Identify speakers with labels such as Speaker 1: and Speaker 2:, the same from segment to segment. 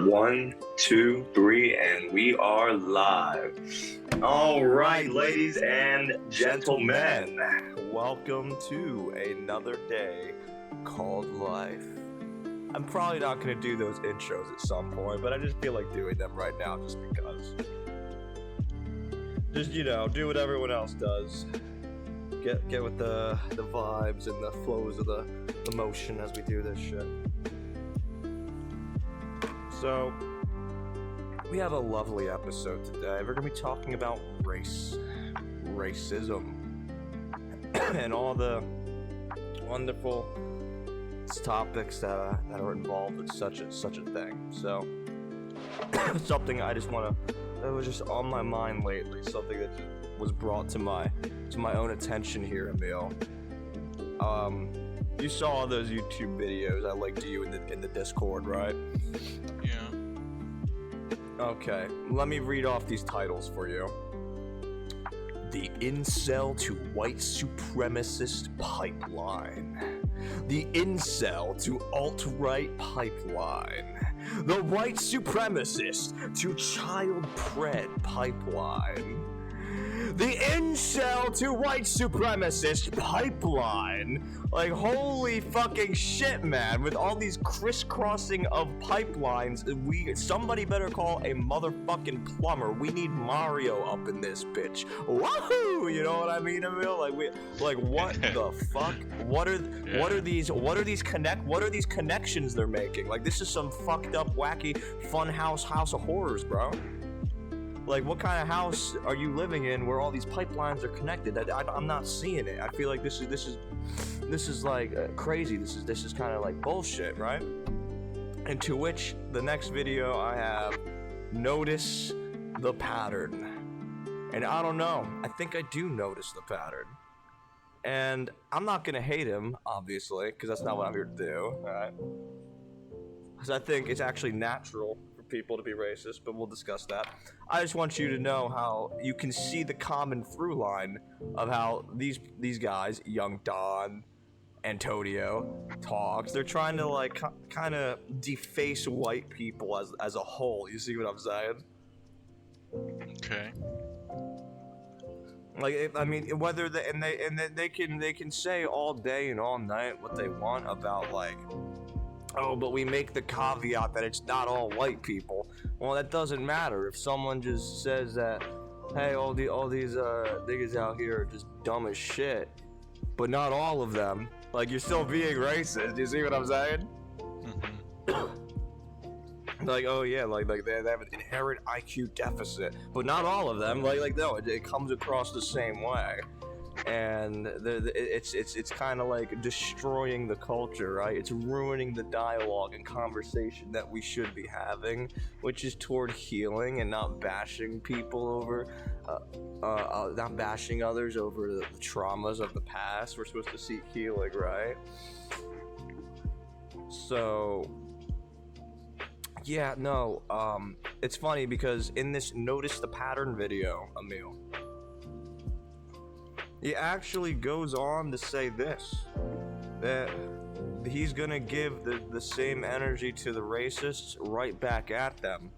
Speaker 1: One, two, three, and we are live. All right, ladies and gentlemen.
Speaker 2: Welcome to another day called life. I'm probably not going to do those intros at some point, but I just feel like doing them right now just because. Just, do what everyone else does. Get with the vibes and the flows of the motion as we do this shit. So, we have a lovely episode today. We're going to be talking about racism, and all the wonderful topics that are involved with such a thing. So, something I just want to, that was just on my mind lately, something that was brought to my own attention here, Emil. You saw those YouTube videos I linked to you in the Discord, right?
Speaker 3: Yeah.
Speaker 2: Okay, let me read off these titles for you. The Incel to White Supremacist Pipeline. The Incel to Alt-Right Pipeline. The White Supremacist to Child Pred Pipeline. The Incel to White Supremacist Pipeline. Like, holy fucking shit, man. With all these crisscrossing of pipelines, somebody better call a motherfucking plumber. We need Mario up in this bitch. Wahoo! You know what I mean, Emil? What the fuck? What are these connections they're making? Like, this is some fucked up, wacky, fun house of horrors, bro. Like, what kind of house are you living in where all these pipelines are connected? I'm not seeing it. I feel like this is like crazy. This is kind of like bullshit, right? And to which the next video I have, notice the pattern. And I don't know. I think I do notice the pattern. And I'm not gonna hate him, obviously, because that's not what I'm here to do. All right? Because I think it's actually natural people to be racist, but we'll discuss that. I just want you to know how you can see the common through line of how these guys, Young Don, Antonio, talks. They're trying to like kind of deface white people as a whole. You see what I'm saying?
Speaker 3: Okay.
Speaker 2: Like, I mean, whether they can say all day and all night what they want about, like, oh, but we make the caveat that it's not all white people. Well, that doesn't matter. If someone just says that, hey, all these niggas out here are just dumb as shit, but not all of them, like, you're still being racist. You see what I'm saying? Mm-hmm. Like, oh yeah, like they have an inherent IQ deficit, but not all of them. Like no, it comes across the same way. And it's kind of like destroying the culture, right? It's ruining the dialogue and conversation that we should be having, which is toward healing and not bashing people over, not bashing others over the traumas of the past. We're supposed to seek healing, right? So, yeah, no, it's funny because in this Notice the Pattern video, Emil, he actually goes on to say this, that he's gonna give the same energy to the racists right back at them,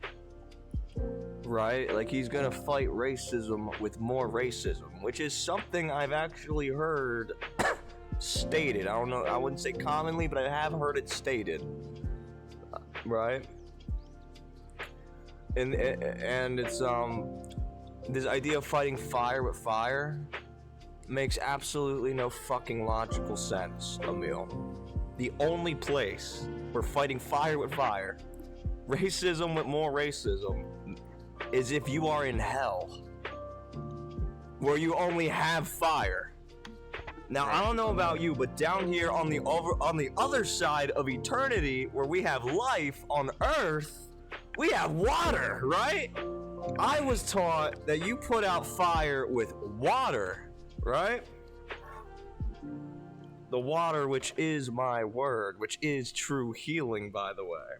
Speaker 2: right? Like, he's gonna fight racism with more racism, which is something I've actually heard stated. I don't know, I wouldn't say commonly, but I have heard it stated, right? And it's, this idea of fighting fire with fire makes absolutely no fucking logical sense, Emil. The only place we're fighting fire with fire, racism with more racism, is if you are in hell, where you only have fire. Now, I don't know about you, but down here on the other side of eternity, where we have life on Earth, we have water, right? I was taught that you put out fire with water, right? The water, which is my word, which is true healing, by the way.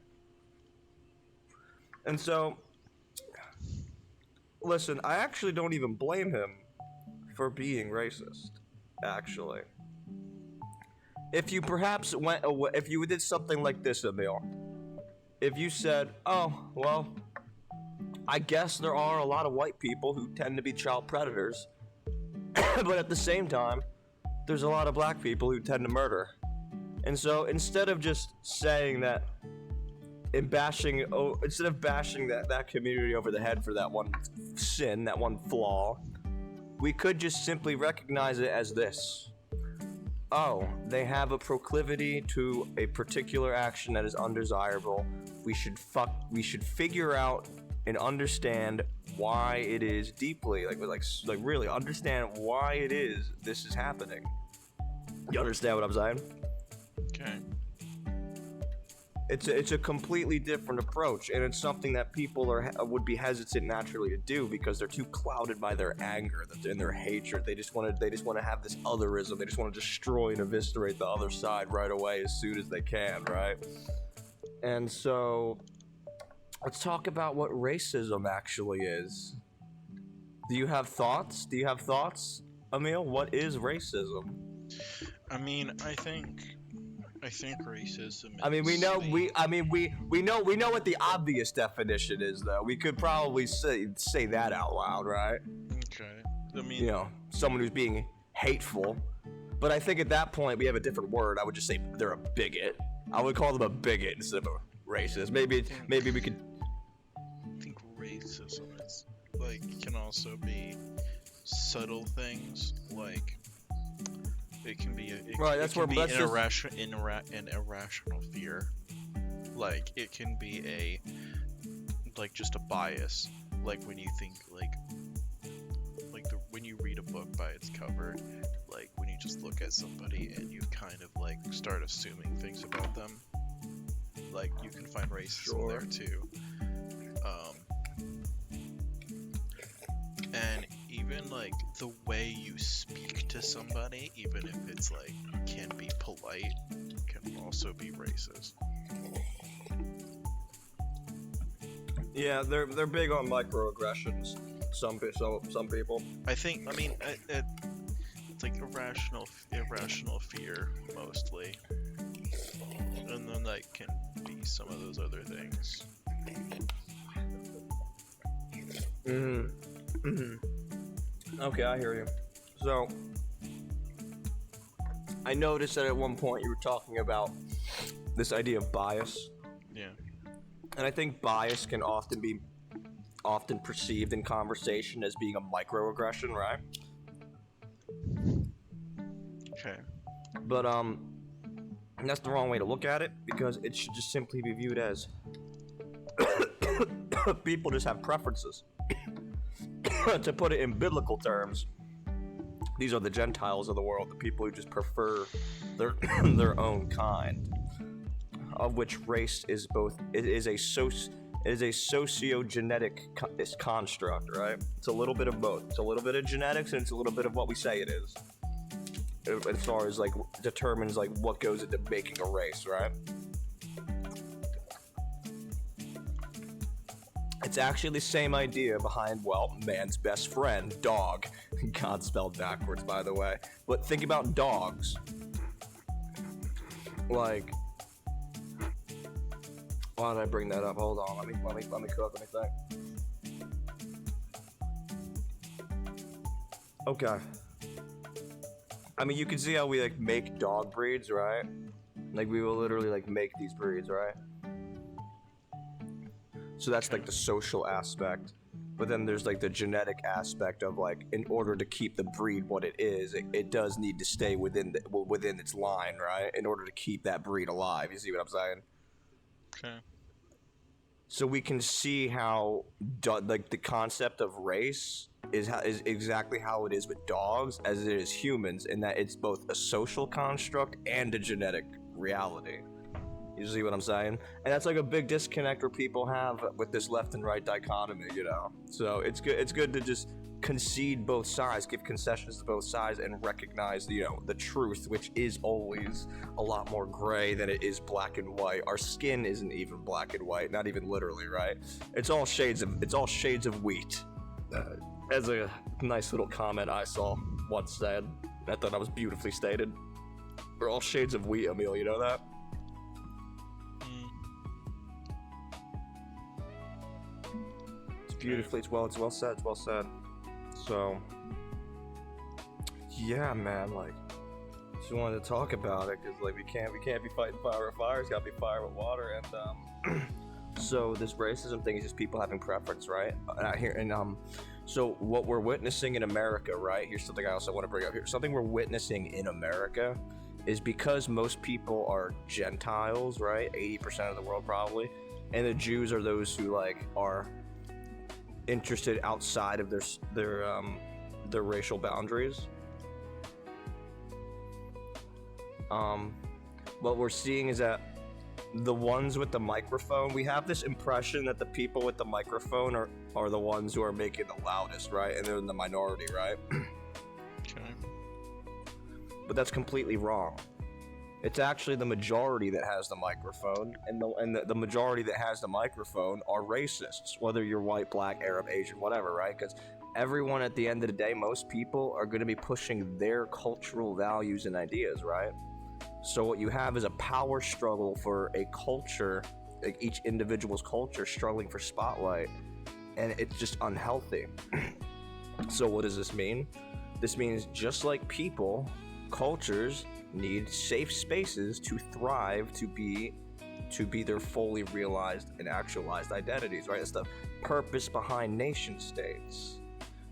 Speaker 2: And so, listen, I actually don't even blame him for being racist, actually. If you perhaps went away, if you did something like this, Emil, if you said, oh, well, I guess there are a lot of white people who tend to be child predators, but at the same time, there's a lot of black people who tend to murder. And so instead of just saying that and instead of bashing that community over the head for that one sin, that one flaw, we could just simply recognize it as this. Oh, they have a proclivity to a particular action that is undesirable. We should figure out and understand why it is deeply, like really understand why it is this is happening. You understand what I'm saying?
Speaker 3: Okay.
Speaker 2: It's a completely different approach, and it's something that people would be hesitant naturally to do because they're too clouded by their anger and their hatred. They just want to have this otherism. They just want to destroy and eviscerate the other side right away as soon as they can, right? And so, let's talk about what racism actually is. Do you have thoughts? Emil? What is racism?
Speaker 3: I mean, I think racism.
Speaker 2: I mean, we know what the obvious definition is, though. We could probably say that out loud, right?
Speaker 3: Okay. I mean,
Speaker 2: someone who's being hateful. But I think at that point we have a different word. I would just say they're a bigot. I would call them a bigot instead of a racist. Maybe we could.
Speaker 3: I think racism is can also be subtle things like. It can be an irrational fear. Like it can be just a bias. Like when you think when you read a book by its cover, like when you just look at somebody and you kind of start assuming things about them. Like you can find racism there too. And even the way you speak to somebody, even if it's can be polite, can also be racist.
Speaker 2: Yeah, they're big on microaggressions. Some people.
Speaker 3: It's irrational fear mostly, and then can be some of those other things.
Speaker 2: Okay, I hear you. So, I noticed that at one point you were talking about this idea of bias.
Speaker 3: Yeah.
Speaker 2: And I think bias can often be perceived in conversation as being a microaggression, right?
Speaker 3: Okay.
Speaker 2: But that's the wrong way to look at it, because it should just simply be viewed as people just have preferences. To put it in biblical terms, these are the Gentiles of the world, the people who just prefer their own kind, of which race is both. It is a sociogenetic construct, right? It's a little bit of both. It's a little bit of genetics and it's a little bit of what we say it is, as far as determines what goes into making a race, right? It's actually the same idea behind, man's best friend, dog. God spelled backwards, by the way. But think about dogs. Why did I bring that up? Hold on, let me think. Okay. I mean, you can see how we make dog breeds, right? We will literally make these breeds, right? So that's the social aspect, but then there's the genetic aspect of in order to keep the breed what it is, it does need to stay within its line, right? In order to keep that breed alive. You see what I'm saying?
Speaker 3: Okay.
Speaker 2: So we can see how the concept of race is exactly how it is with dogs as it is humans, in that it's both a social construct and a genetic reality. You see what I'm saying? And that's a big disconnect where people have with this left and right dichotomy, So it's good to just concede both sides, give concessions to both sides, and recognize the truth, which is always a lot more gray than it is black and white. Our skin isn't even black and white, not even literally, right? It's all shades of wheat. As a nice little comment I saw once said, I thought that was beautifully stated. We're all shades of wheat, Emil, you know that? beautifully. It's well said. It's well said. So, yeah, man. Like, just wanted to talk about it because like we can't be fighting fire with fire. It's gotta be fire with water. And so this racism thing is just people having preference, right? So what we're witnessing in America, right? Here's something I also want to bring up here. Something we're witnessing in America is because most people are Gentiles, right? 80% of the world probably, and the Jews are those who like are interested outside of their racial boundaries. What we're seeing is that the ones with the microphone, we have this impression that the people with the microphone are the ones who are making the loudest, right? And they're in the minority, right?
Speaker 3: Okay.
Speaker 2: But that's completely wrong. It's actually the majority that has the microphone, and the majority that has the microphone are racists, whether you're white, black, Arab, Asian, whatever, right? Because everyone at the end of the day, most people are going to be pushing their cultural values and ideas, right? So what you have is a power struggle for a culture, like each individual's culture struggling for spotlight, and it's just unhealthy. So what does this mean? This means just like people, cultures need safe spaces to thrive, to be their fully realized and actualized identities, right? It's the purpose behind nation states.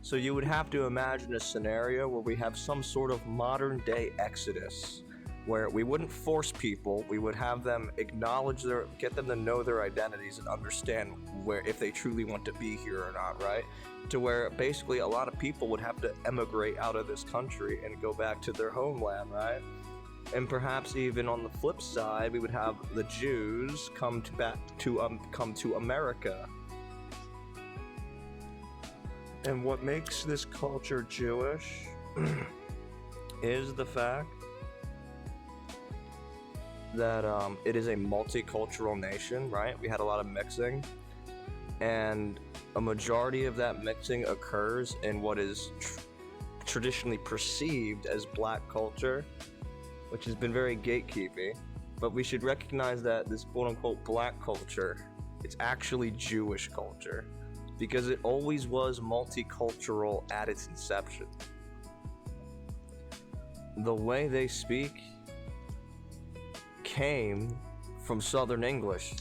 Speaker 2: So you would have to imagine a scenario where we have some sort of modern day exodus, where we wouldn't force people, we would have them acknowledge get them to know their identities and understand where, if they truly want to be here or not, right? To where basically a lot of people would have to emigrate out of this country and go back to their homeland, right? And perhaps even on the flip side, we would have the Jews come to America. And what makes this culture Jewish is the fact that it is a multicultural nation, right? We had a lot of mixing, and a majority of that mixing occurs in what is traditionally perceived as black culture, which has been very gatekeepy. But we should recognize that this quote-unquote black culture, it's actually Jewish culture, because it always was multicultural at its inception. The way they speak came from Southern English,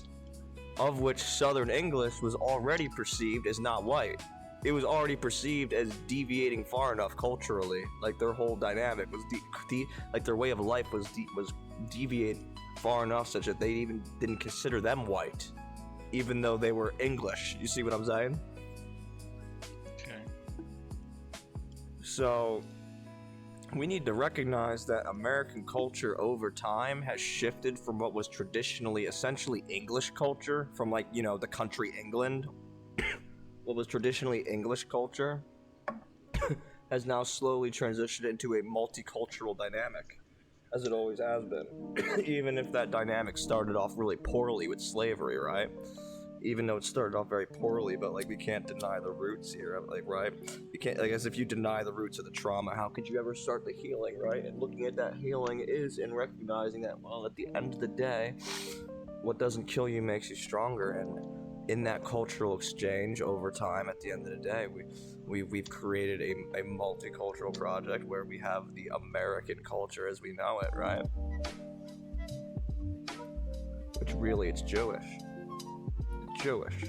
Speaker 2: of which Southern English was already perceived as not white. It was already perceived as deviating far enough culturally, like their whole dynamic was like their way of life was deviating far enough such that they even didn't consider them white, even though they were English. You see what I'm saying?
Speaker 3: Okay.
Speaker 2: So we need to recognize that American culture over time has shifted from what was traditionally essentially English culture, from like, you know, the country England. What was traditionally English culture has now slowly transitioned into a multicultural dynamic, as it always has been. Even if that dynamic started off really poorly with slavery, right? Even though it started off very poorly, but like we can't deny the roots here, like, right? You can't, like, as if you deny the roots of the trauma, how could you ever start the healing, right? And looking at that healing is in recognizing that, well, at the end of the day, what doesn't kill you makes you stronger. And in that cultural exchange over time, at the end of the day, we've created a multicultural project where we have the American culture as we know it, right? Which really, it's Jewish. Jewish.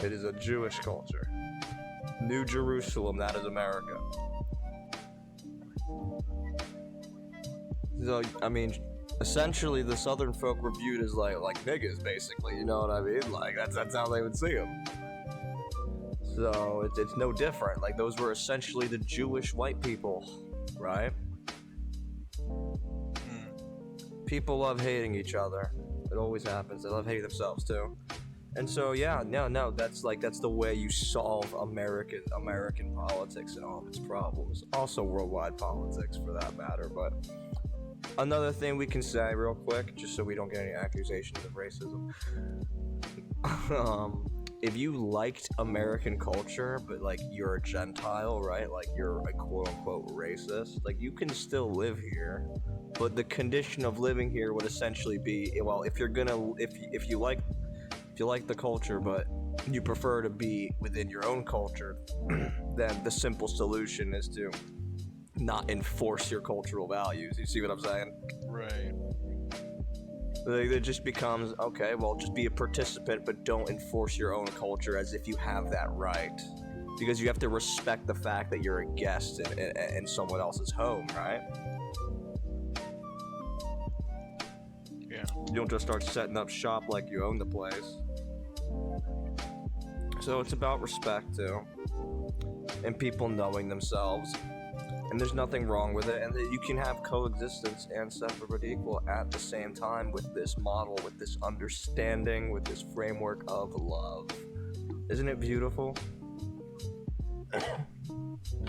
Speaker 2: It is a Jewish culture. New Jerusalem, that is America. So, I mean, essentially the Southern folk were viewed as like niggas, basically, you know what I mean? Like, that's how they would see them. So, it's no different. Like, those were essentially the Jewish white people, right? People love hating each other. It always happens. They love hating themselves too. And so yeah, no, that's the way you solve American politics and all of its problems. Also worldwide politics for that matter. But another thing we can say real quick, just so we don't get any accusations of racism. If you liked American culture, but like you're a Gentile, right? Like you're a quote unquote racist, like you can still live here. But the condition of living here would essentially be, well, if you you like the culture, but you prefer to be within your own culture, then the simple solution is to not enforce your cultural values. You see what I'm saying?
Speaker 3: Right.
Speaker 2: It just becomes, okay, well, just be a participant, but don't enforce your own culture as if you have that right. Because you have to respect the fact that you're a guest in someone else's home, right?
Speaker 3: Yeah.
Speaker 2: You don't just start setting up shop like you own the place. So it's about respect, too. And people knowing themselves. And there's nothing wrong with it, and that you can have coexistence and separate but equal at the same time with this model, with this understanding, with this framework of love. Isn't it beautiful?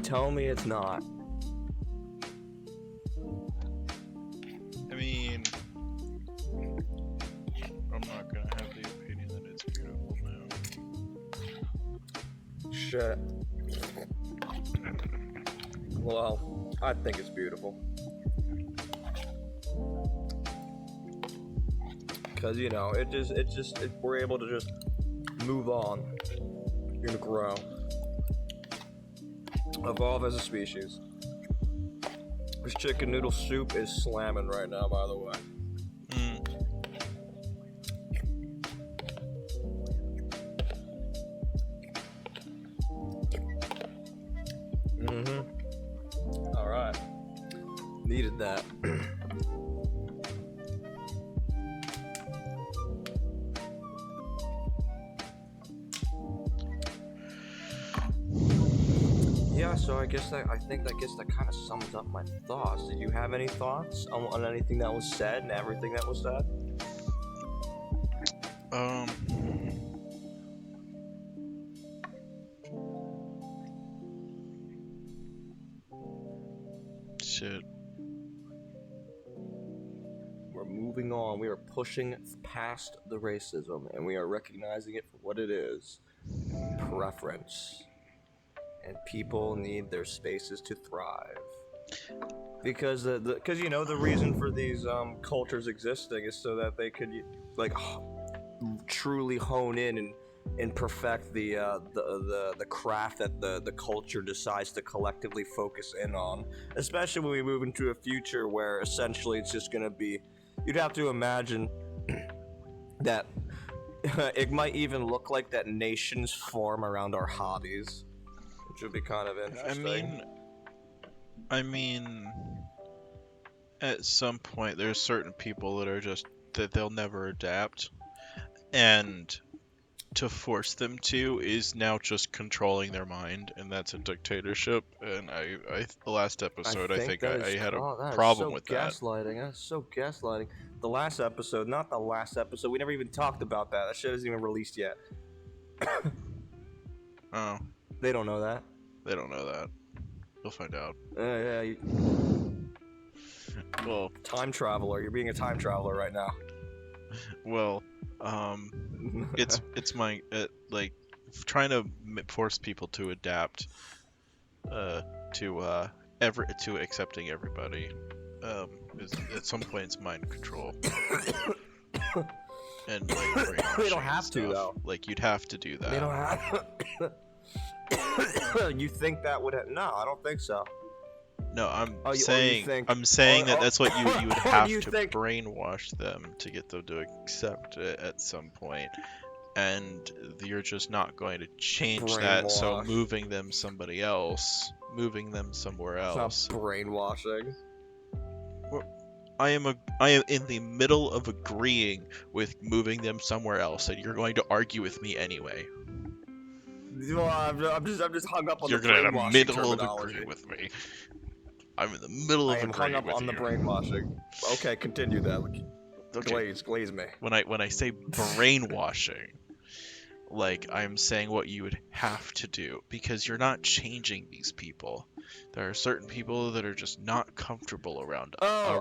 Speaker 2: Tell me it's not.
Speaker 3: I mean, I'm not gonna have the opinion that it's beautiful now.
Speaker 2: Shit. Well, I think it's beautiful. Because, you know, we're able to just move on. You're gonna grow. Evolve as a species. This chicken noodle soup is slamming right now, by the way. Alright. Needed that. Yeah, so I think that kind of sums up my thoughts. Did you have any thoughts on anything that was said and everything that was said?
Speaker 3: Shit.
Speaker 2: We're moving on. We are pushing past the racism, and we are recognizing it for what it is. Preference. And people need their spaces to thrive. Because you know, the reason for these cultures existing is so that they could like truly hone in and perfect the craft that the culture decides to collectively focus in on. Especially when we move into a future where essentially it's just gonna be, you'd have to imagine that it might even look like that nations form around our hobbies. Which would be kind of interesting.
Speaker 3: I mean, at some point, there's certain people that are just that they'll never adapt, and to force them to is now just controlling their mind, and that's a dictatorship. And the last episode, I think I had a problem with that.
Speaker 2: Gaslighting. That's so gaslighting. The last episode, not the last episode. We never even talked about that. That shit isn't even released yet.
Speaker 3: Oh.
Speaker 2: They don't know that.
Speaker 3: They don't know that. You'll find out.
Speaker 2: Yeah.
Speaker 3: Well,
Speaker 2: time traveler. You're being a time traveler right now.
Speaker 3: Well, it's my like trying to force people to adapt to accepting everybody. Is at some point it's mind control. And like
Speaker 2: they don't have to though.
Speaker 3: Like you'd have to do that.
Speaker 2: They don't have. You think that would? No, I don't think so.
Speaker 3: No, I'm saying that that's what you would have to brainwash them to get them to accept it at some point, and you're just not going to change that. So moving them somewhere else.
Speaker 2: It's not brainwashing.
Speaker 3: I am in the middle of agreeing with moving them somewhere else, and you're going to argue with me anyway.
Speaker 2: Well, I'm just hung up on
Speaker 3: you're
Speaker 2: the
Speaker 3: brainwashing. You're in the middle
Speaker 2: terminology.
Speaker 3: of agreeing with me. I'm in the middle of agreeing with you. I am hung up on
Speaker 2: the brainwashing. Okay, continue that.
Speaker 3: Okay.
Speaker 2: Glaze me.
Speaker 3: When I say brainwashing, like I'm saying what you would have to do, because you're not changing these people. There are certain people that are just not comfortable around.
Speaker 2: Yeah.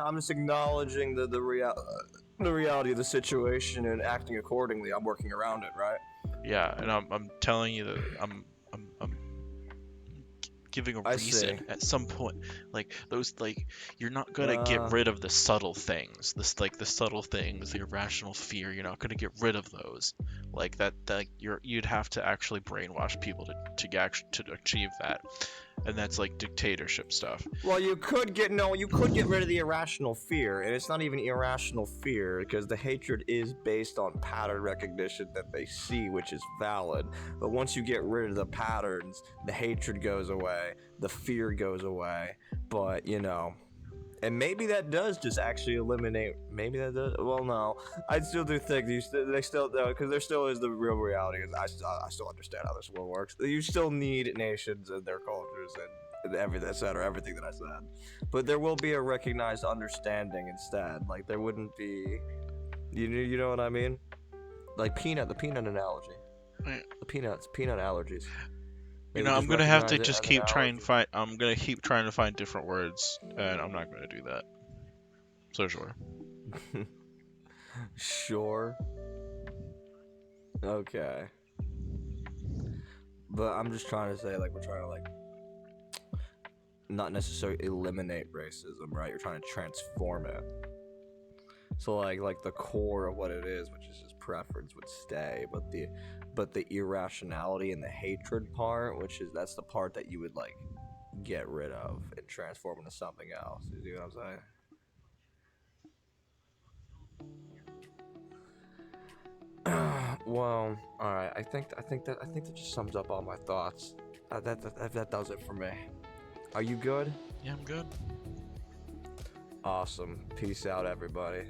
Speaker 2: I'm just acknowledging the reality of the situation and acting accordingly. I'm working around it, right?
Speaker 3: Yeah, and I'm telling you that I'm giving a
Speaker 2: I
Speaker 3: reason
Speaker 2: see.
Speaker 3: at some point. Like those, like you're not gonna get rid of the subtle things. This like the subtle things, the irrational fear. You're not gonna get rid of those. Like that you'd have to actually brainwash people to achieve that, and that's like dictatorship stuff.
Speaker 2: Well, you could get rid of the irrational fear, and it's not even irrational fear because the hatred is based on pattern recognition that they see, which is valid. But once you get rid of the patterns, the hatred goes away, the fear goes away. But and maybe that does just actually eliminate. Maybe that does. Well, no, I still do think they still because there still is the real reality. I still understand how this world works. You still need nations and their cultures and everything, etc. Everything that I said, but there will be a recognized understanding instead. Like there wouldn't be. You know what I mean? Like the peanut analogy.
Speaker 3: Right.
Speaker 2: The peanut allergies.
Speaker 3: I'm gonna have to just keep trying to find different words, and I'm not gonna do that. So sure.
Speaker 2: Sure. Okay. But I'm just trying to say, like, we're trying to, like, not necessarily eliminate racism, right? You're trying to transform it. So, like the core of what it is, which is just preference, would stay, but the irrationality and the hatred part, that's the part that you would, like, get rid of and transform into something else. You see what I'm saying? Well, all right. I think that just sums up all my thoughts. That does it for me. Are you good?
Speaker 3: Yeah, I'm good.
Speaker 2: Awesome. Peace out, everybody.